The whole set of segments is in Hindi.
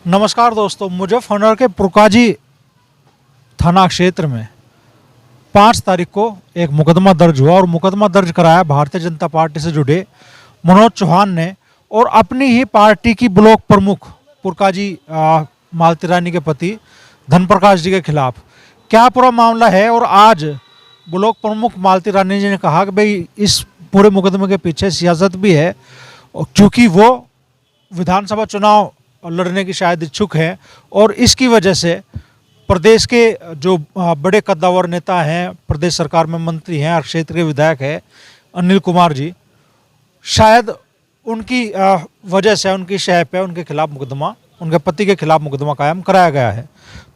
नमस्कार दोस्तों, मुजफ्फरनगर के पुरकाजी थाना क्षेत्र में 5 तारीख को एक मुकदमा दर्ज हुआ और मुकदमा दर्ज कराया भारतीय जनता पार्टी से जुड़े मनोज चौहान ने और अपनी ही पार्टी की ब्लॉक प्रमुख पुरकाजी मालती रानी के पति धनप्रकाश जी के खिलाफ। क्या पूरा मामला है और आज ब्लॉक प्रमुख मालती रानी जी ने कहा कि भाई इस पूरे मुकदमे के पीछे सियासत भी है, क्योंकि वो विधानसभा चुनाव लड़ने की शायद इच्छुक हैं और इसकी वजह से प्रदेश के जो बड़े कद्दावर नेता हैं, प्रदेश सरकार में मंत्री हैं और क्षेत्र के विधायक हैं अनिल कुमार जी, शायद उनकी वजह से, उनकी शह पे उनके खिलाफ मुकदमा, उनके पति के खिलाफ मुकदमा कायम कराया गया है।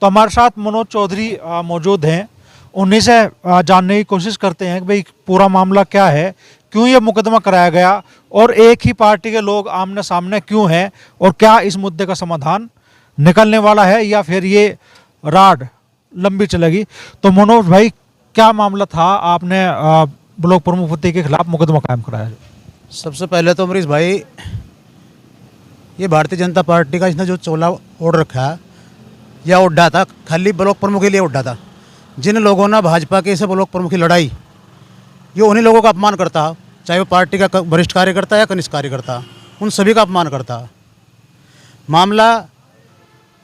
तो हमारे साथ मनोज चौधरी मौजूद हैं, उन्हीं से जानने की कोशिश करते हैं कि भाई पूरा मामला क्या है, क्यों ये मुकदमा कराया गया और एक ही पार्टी के लोग आमने सामने क्यों हैं और क्या इस मुद्दे का समाधान निकलने वाला है या फिर ये राड लंबी चलेगी। तो मनोज भाई, क्या मामला था, आपने ब्लॉक प्रमुख पति के खिलाफ मुकदमा कायम कराया? सबसे पहले तो अमरीश भाई, ये भारतीय जनता पार्टी का इसने जो चोला ओढ़ रखा है, यह उड्डा था, खाली ब्लॉक प्रमुख के लिए उड्डा था। जिन लोगों ने भाजपा के से ब्लॉक प्रमुख की लड़ाई, ये उन्हीं लोगों का अपमान करता, चाहे वो पार्टी का वरिष्ठ कार्यकर्ता या कनिष्ठ कार्यकर्ता, उन सभी का अपमान करता। मामला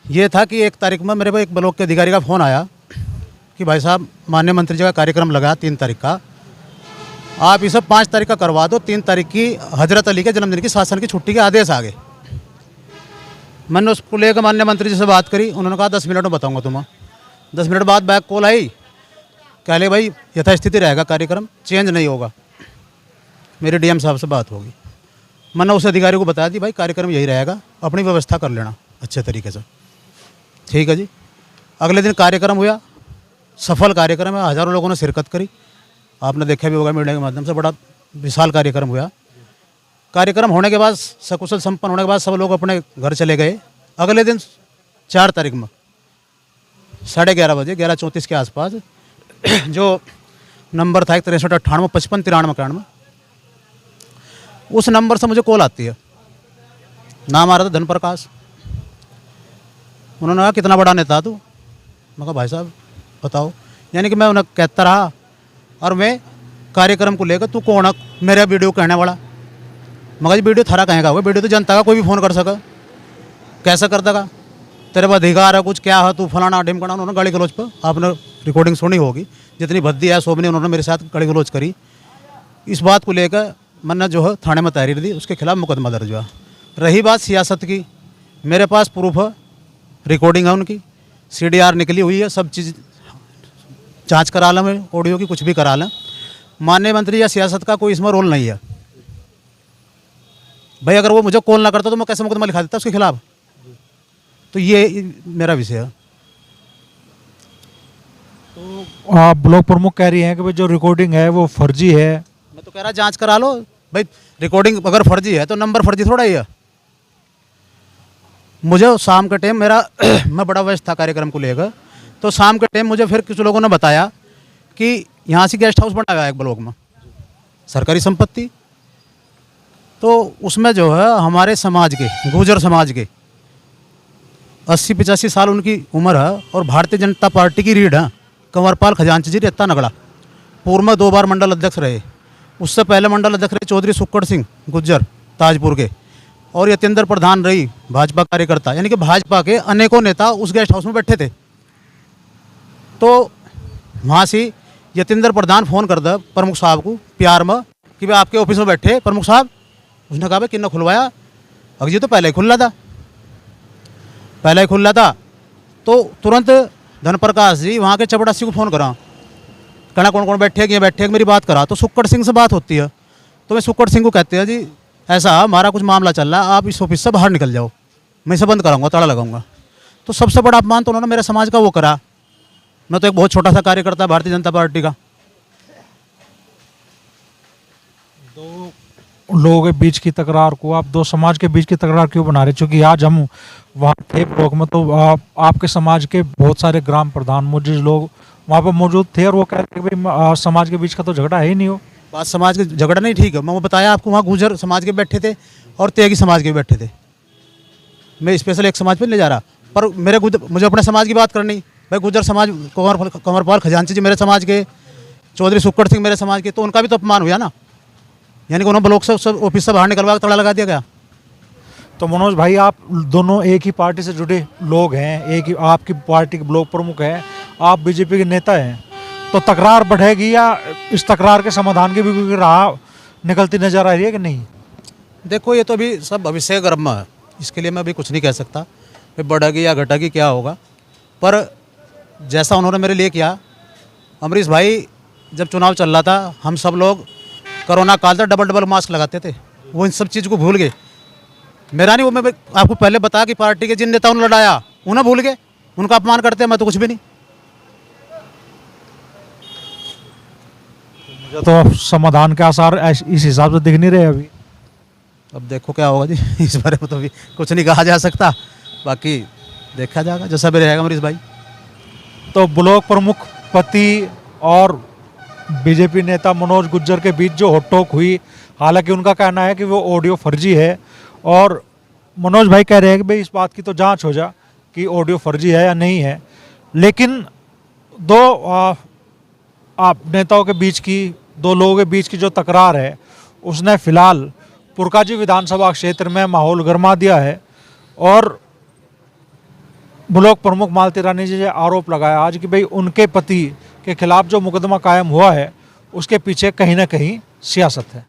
ये था कि 1 तारीख में मेरे को एक ब्लॉक के अधिकारी का फ़ोन आया कि भाई साहब, माननीय मंत्री जी का कार्यक्रम लगा 3 तारीख का, आप इसे 5 तारीख का करवा दो। 3 तारीख की हजरत अली के जन्मदिन की शासन की छुट्टी के आदेश आ गए। मैंने उसको लेकर माननीय मंत्री जी से बात करी, उन्होंने कहा 10 मिनट में बताऊँगा तुम्हें। 10 मिनट बाद बैक कॉल आई, कह ले भाई यथास्थिति रहेगा, कार्यक्रम चेंज नहीं होगा। मेरे डीएम साहब से बात होगी। मैंने उस अधिकारी को बताया दी भाई कार्यक्रम यही रहेगा, अपनी व्यवस्था कर लेना अच्छे तरीके से। ठीक है जी। अगले दिन कार्यक्रम हुआ, सफल कार्यक्रम है, हज़ारों लोगों ने शिरकत करी, आपने देखा भी होगा मीडिया के माध्यम से, बड़ा विशाल कार्यक्रम हुआ। कार्यक्रम होने के बाद, सकुशल संपन्न होने के बाद सब लोग अपने घर चले गए। अगले दिन 4 तारीख में 11:30 बजे, 11:34 के आसपास, जो नंबर था 63 58 55 93 91, उस नंबर से मुझे कॉल आती है। नाम आ रहा था धनप्रकाश। उन्होंने कहा कितना बड़ा नेता तू? मैं कहा भाई साहब बताओ। यानी कि मैं उन्हें कहता रहा और मैं कार्यक्रम को लेकर, तू कौन है मेरा वीडियो कहने वाला? मगर जी वीडियो थारा कहेगा, वो वीडियो तो जनता का कोई भी फ़ोन कर सका, कैसा कर देगा? तेरे पास अधिकार है कुछ, क्या है तू फलाना ढिमकना? उन्होंने गाली गलौज पर, आपने रिकॉर्डिंग सुनी होगी, जितनी भद्दी है सोबनी उन्होंने मेरे साथ गाली गलौज करी। इस बात को लेकर मैंने जो है थाने में तहरीर दी, उसके खिलाफ मुकदमा दर्ज हुआ। रही बात सियासत की, मेरे पास प्रूफ है, रिकॉर्डिंग है उनकी, CDR निकली हुई है, सब चीज़ जांच करा लें, मैं ऑडियो की कुछ भी करा लें। माननीय मंत्री या सियासत का कोई इसमें रोल नहीं है भाई। अगर वो मुझे कॉल ना करता तो मैं कैसे मुकदमा लिखा देता उसके खिलाफ? तो ये मेरा विषय है। तो आप ब्लॉक प्रमुख कह रही हैं कि भाई जो रिकॉर्डिंग है वो फर्जी है। मैं तो कह रहा जांच करा लो भाई, रिकॉर्डिंग अगर फर्जी है तो नंबर फर्जी थोड़ा ही है। मुझे शाम के टाइम मेरा मैं बड़ा व्यस्त था कार्यक्रम को लेकर, तो शाम के टाइम मुझे फिर कुछ लोगों ने बताया कि यहाँ से गेस्ट हाउस बना हुआ है एक ब्लॉक में, सरकारी संपत्ति। तो उसमें जो है हमारे समाज के, गुर्जर समाज के 80-85 साल उनकी उम्र है और भारतीय जनता पार्टी की रीढ़ है। कंवरपाल खजांची जी रेता नगड़ा, पूर्व में 2 बार मंडल अध्यक्ष रहे, उससे पहले मंडल अध्यक्ष रहे चौधरी सुक्कड़ सिंह गुज्जर ताजपुर के, और यतेंद्र प्रधान रही भाजपा कार्यकर्ता। यानी कि भाजपा के अनेकों नेता उस गेस्ट हाउस में बैठे थे। तो वहाँ से यतेंद्र प्रधान फ़ोन कर दे प्रमुख साहब को प्यार में कि भाई आपके ऑफिस में बैठे प्रमुख साहब। उसने कहा भाई किन्ने खुलवाया? अगर ये तो पहले ही खुल रहा था, पहले ही खुल रहा था। तो तुरंत धनप्रकाश जी वहाँ के चपड़ासी को फ़ोन करा, कहना कौन कौन बैठे कि बैठे मेरी बात करा। तो सुक्कड़ सिंह से बात होती है, तो मैं सुक्कड़ सिंह को कहते हैं जी ऐसा हमारा कुछ मामला चल रहा है, आप इस ऑफिस से बाहर निकल जाओ, मैं इसे बंद कराऊंगा, ताला लगाऊंगा। तो सबसे बड़ा अपमान तो उन्होंने मेरे समाज का वो करा। मैं तो एक बहुत छोटा सा कार्यकर्ता भारतीय जनता पार्टी का। दो लोगों के बीच की तकरार को आप दो समाज के बीच की तकरार क्यों बना रहे? क्योंकि आज हम वहाँ थे ब्लॉक में, तो आपके समाज के बहुत सारे ग्राम प्रधान मुझे लोग वहाँ पर मौजूद थे और वो कह रहे कि भाई समाज के बीच का तो झगड़ा है ही नहीं हो। बात समाज के झगड़ा नहीं, ठीक है, मैं वो बताया आपको, वहाँ गुर्जर समाज के बैठे थे और तेगी समाज के बैठे थे। मैं स्पेशल एक समाज पे नहीं ले जा रहा, पर मुझे अपने समाज की बात करनी। भाई गुजर समाज, कंवरपाल खजांची जी मेरे समाज के, चौधरी सुक्कड़ सिंह मेरे समाज के, तो उनका भी तो अपमान हुआ ना। यानी कि उन्होंने ब्लॉक से सब ऑफिस से बाहर निकलवा के ताला लगा दिया गया। तो मनोज भाई, आप दोनों एक ही पार्टी से जुड़े लोग हैं, एक ही आपकी पार्टी के ब्लॉक प्रमुख हैं, आप बीजेपी के नेता हैं, तो तकरार बढ़ेगी या इस तकरार के समाधान की भी कोई राह निकलती नजर आ रही है कि नहीं? देखो ये तो अभी सब भविष्य के गर्भ में है, इसके लिए मैं अभी कुछ नहीं कह सकता कि बढ़ेगी या घटेगी क्या होगा। पर जैसा उन्होंने मेरे लिए किया, अमरीश भाई जब चुनाव चल रहा था, हम सब लोग कोरोना काल था डबल मास्क लगाते थे, वो इन सब चीज़ को भूल गए। मेरा नहीं, वो मैं आपको पहले बता कि पार्टी के जिन नेताओं ने लड़ाया उन्हें भूल गए, उनका अपमान करते हैं, मैं तो कुछ भी नहीं। मुझे तो समाधान के आसार इस हिसाब से दिख नहीं रहे अभी। अब देखो क्या होगा जी, इस बारे में तो अभी कुछ नहीं कहा जा सकता, बाकी देखा जाएगा जैसा भी रहेगा अमरीश भाई। तो ब्लॉक प्रमुख पति और बीजेपी नेता मनोज गुज्जर के बीच जो होटोक हुई, हालांकि उनका कहना है कि वो ऑडियो फर्जी है, और मनोज भाई कह रहे हैं कि भाई इस बात की तो जांच हो जा कि ऑडियो फर्जी है या नहीं है। लेकिन दो आप नेताओं के बीच की, दो लोगों के बीच की जो तकरार है, उसने फिलहाल पुरकाजी विधानसभा क्षेत्र में माहौल गर्मा दिया है। और ब्लॉक प्रमुख मालती रानी जी ने आरोप लगाया आज कि भाई उनके पति के खिलाफ जो मुकदमा कायम हुआ है, उसके पीछे कहीं ना कहीं सियासत है।